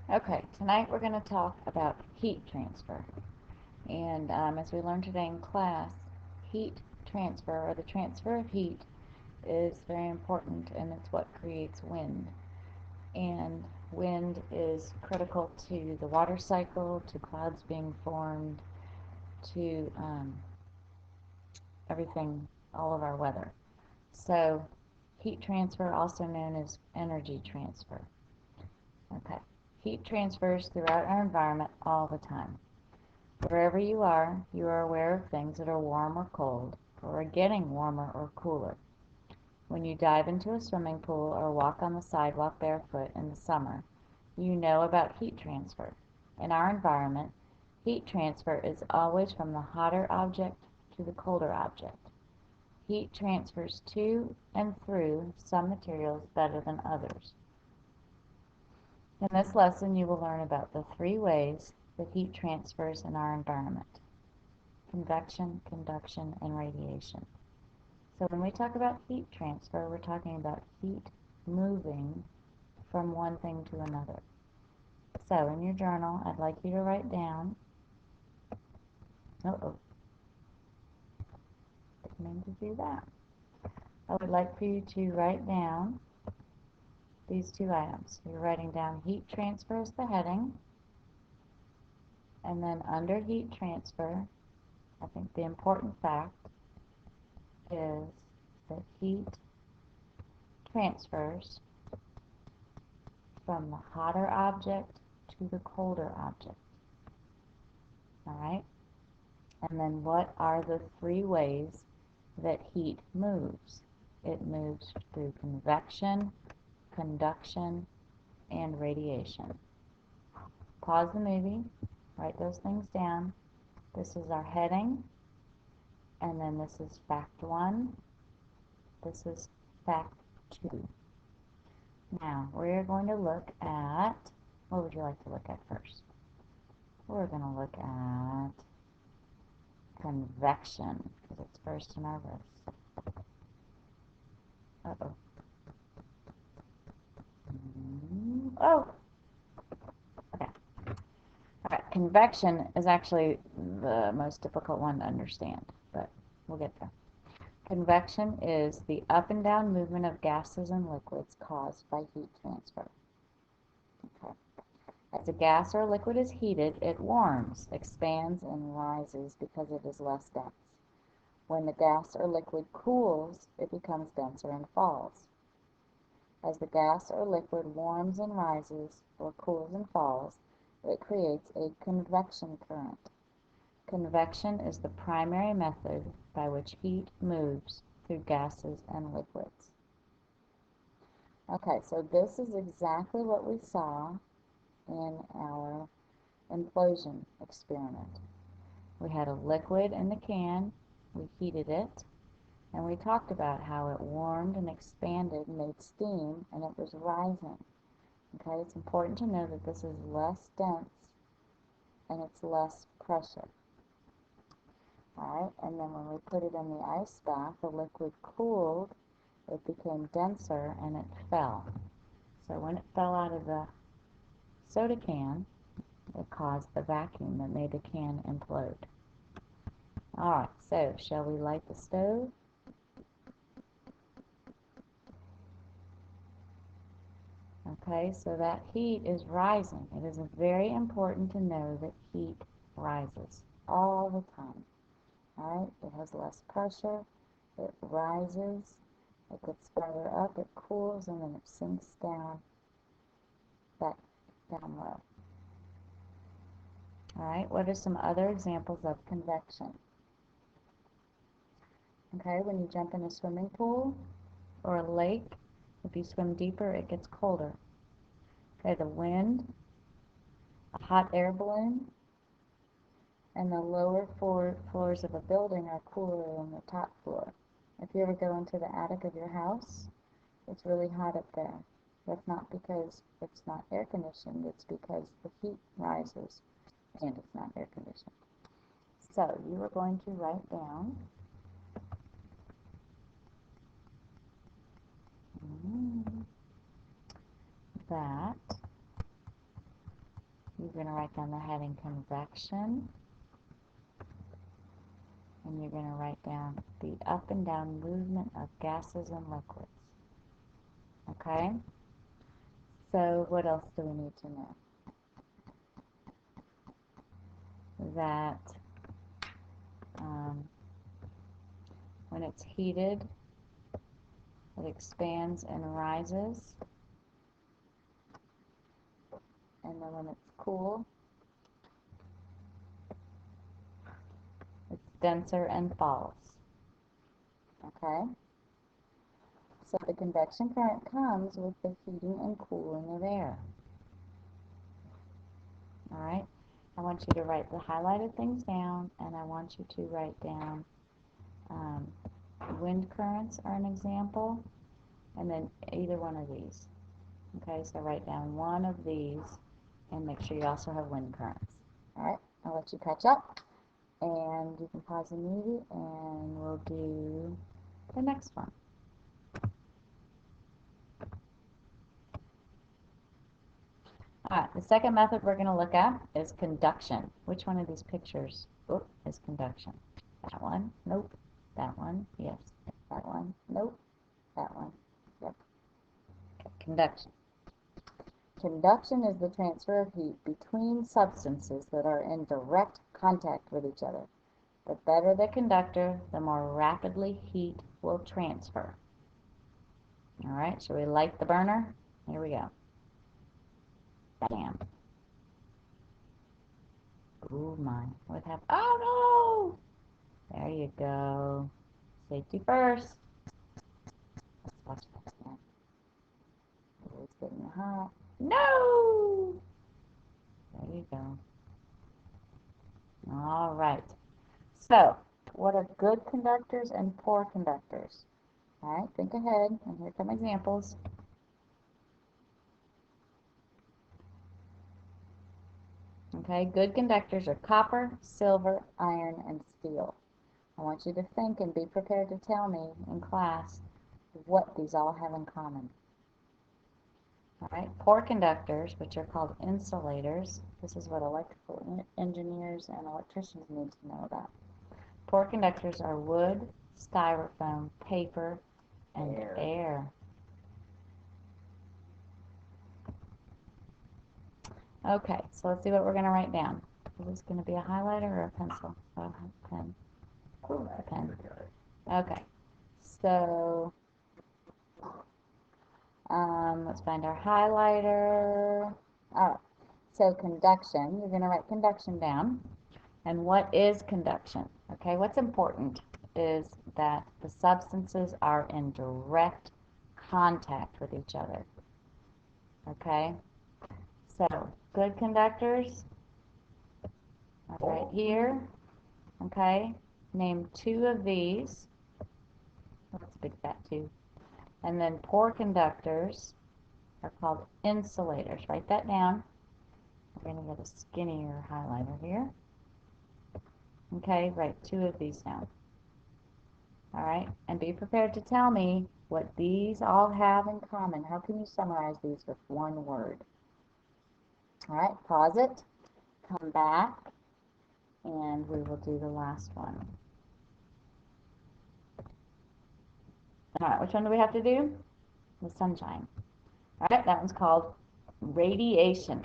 Okay, tonight we're going to talk about heat transfer. And as we learned today in class, heat transfer, or the transfer of heat, is very important, and it's what creates wind. And wind is critical to the water cycle, to clouds being formed, to everything, all of our weather. So, heat transfer, also known as energy transfer. Okay, heat transfers throughout our environment all the time. Wherever you are aware of things that are warm or cold, or are getting warmer or cooler. When you dive into a swimming pool or walk on the sidewalk barefoot in the summer, you know about heat transfer. In our environment, heat transfer is always from the hotter object to the colder object. Heat transfers to and through some materials better than others. In this lesson, you will learn about the three ways that heat transfers in our environment: convection, conduction, and radiation. So when we talk about heat transfer, we're talking about heat moving from one thing to another. So in your journal, I'd like you to write down, didn't mean to do that. I would like for you to write down these two items. You're writing down heat transfer as the heading, and then under heat transfer, I think the important fact is that heat transfers from the hotter object to the colder object. Alright? And then what are the three ways that heat moves? It moves through convection, conduction, and radiation. Pause the movie, write those things down. This is our heading, and then this is fact 1, this is fact 2. Now, we're going to look at, what would you like to look at first? We're going to look at convection, because it's first in our list. Uh-oh. Oh! Okay. Alright, convection is actually the most difficult one to understand, but we'll get there. Convection is the up and down movement of gases and liquids caused by heat transfer. Okay. As a gas or liquid is heated, it warms, expands, and rises because it is less dense. When the gas or liquid cools, it becomes denser and falls. As the gas or liquid warms and rises, or cools and falls, it creates a convection current. Convection is the primary method by which heat moves through gases and liquids. Okay, so this is exactly what we saw in our implosion experiment. We had a liquid in the can, we heated it, and we talked about how it warmed and expanded, made steam, and it was rising. Okay, it's important to know that this is less dense and it's less pressure. Alright, and then when we put it in the ice bath, the liquid cooled, it became denser, and it fell. So when it fell out of the soda can, it caused the vacuum that made the can implode. Alright, so shall we light the stove? Okay, so that heat is rising. It is very important to know that heat rises all the time. Alright, it has less pressure, it rises, it gets further up, it cools, and then it sinks down, back down low. Alright, what are some other examples of convection? Okay, when you jump in a swimming pool or a lake, if you swim deeper, it gets colder. Okay, the wind, a hot air balloon, and the lower floors of a building are cooler than the top floor. If you ever go into the attic of your house, it's really hot up there. That's not because it's not air conditioned, it's because the heat rises and it's not air conditioned. So you are going to write down that you're going to write down the heading convection, and you're going to write down the up and down movement of gases and liquids. Okay? So what else do we need to know? That when it's heated, it expands and rises, and then when it's cool, it's denser and falls. Okay? So the convection current comes with the heating and cooling of air. All right? I want you to write the highlighted things down, and I want you to write down wind currents are an example, and then either one of these. Okay, so write down one of these, and make sure you also have wind currents. All right, I'll let you catch up, and you can pause the movie, and we'll do the next one. All right, the second method we're going to look at is conduction. Which one of these pictures is conduction? That one? Nope. That one? Yes. That one? Nope. That one? Yep. Okay, conduction. Conduction is the transfer of heat between substances that are in direct contact with each other. The better the conductor, the more rapidly heat will transfer. All right, shall we light the burner? Here we go. Bam. Oh my, what happened? Oh no! There you go. Safety first. Let's watch this again. It's getting hot. No! There you go. All right. So, what are good conductors and poor conductors? All right, think ahead, and here come examples. Okay, good conductors are copper, silver, iron, and steel. I want you to think and be prepared to tell me in class what these all have in common. All right, poor conductors, which are called insulators. This is what electrical engineers and electricians need to know about. Poor conductors are wood, styrofoam, paper, and air. Okay, so let's see what we're going to write down. Is this going to be a highlighter or a pencil? Oh, a pen. A pen. Okay, so let's find our highlighter. All right, so conduction, you're going to write conduction down. And what is conduction? Okay, what's important is that the substances are in direct contact with each other. Okay, so good conductors are right here. Okay, name two of these. That's a big fat two. And then poor conductors are called insulators. Write that down. We're going to get a skinnier highlighter here. Okay, write two of these down. All right, and be prepared to tell me what these all have in common. How can you summarize these with one word? All right, pause it, come back, and we will do the last one. All right, which one do we have to do? The sunshine. All right, that one's called radiation.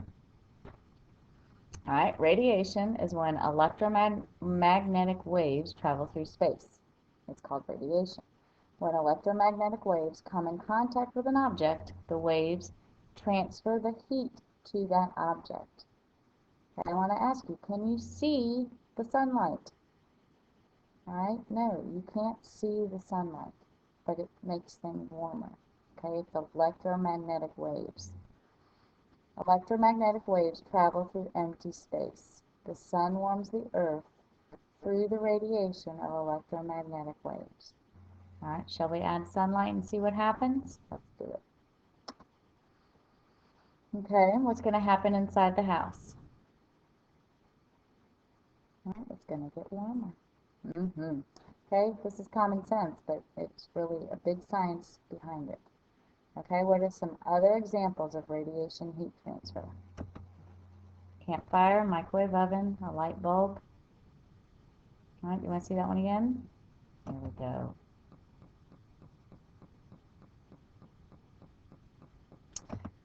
All right, radiation is when electromagnetic waves travel through space. It's called radiation. When electromagnetic waves come in contact with an object, the waves transfer the heat to that object. Okay, I want to ask you, can you see the sunlight? All right, no, you can't see the sunlight, but it makes things warmer. Okay, it's electromagnetic waves. Electromagnetic waves travel through empty space. The sun warms the earth through the radiation of electromagnetic waves. All right, shall we add sunlight and see what happens? Let's do it. Okay, what's going to happen inside the house? All right, it's going to get warmer. Okay, this is common sense, but it's really a big science behind it. Okay, what are some other examples of radiation heat transfer? campfire, microwave oven, a light bulb. All right, you want to see that one again? There we go.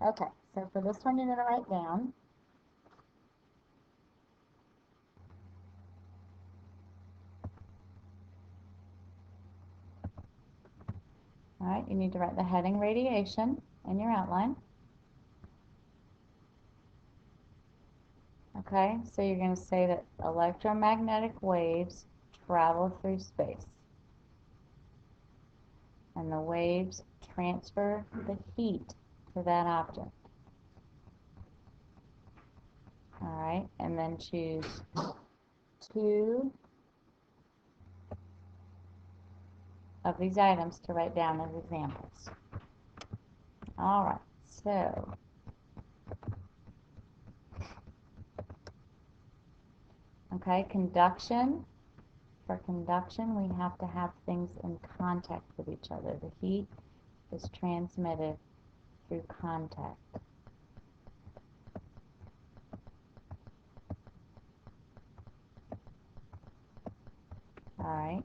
Okay, so for this one, you're going to write down. All right, you need to write the heading radiation in your outline. Okay, so you're going to say that electromagnetic waves travel through space. And the waves transfer the heat to that object. All right, and then choose 2 of these items to write down as examples. All right, so okay, conduction. For conduction, we have to have things in contact with each other. The heat is transmitted through contact. All right,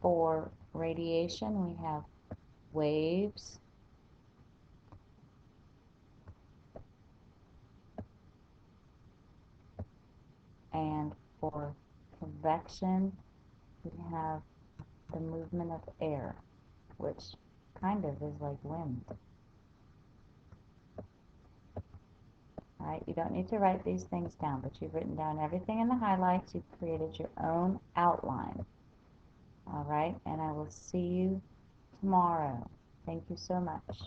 for radiation, we have waves, and for convection, we have the movement of air, which kind of is like wind. All right, you don't need to write these things down, but you've written down everything in the highlights. You've created your own outline. All right, and I will see you tomorrow. Thank you so much.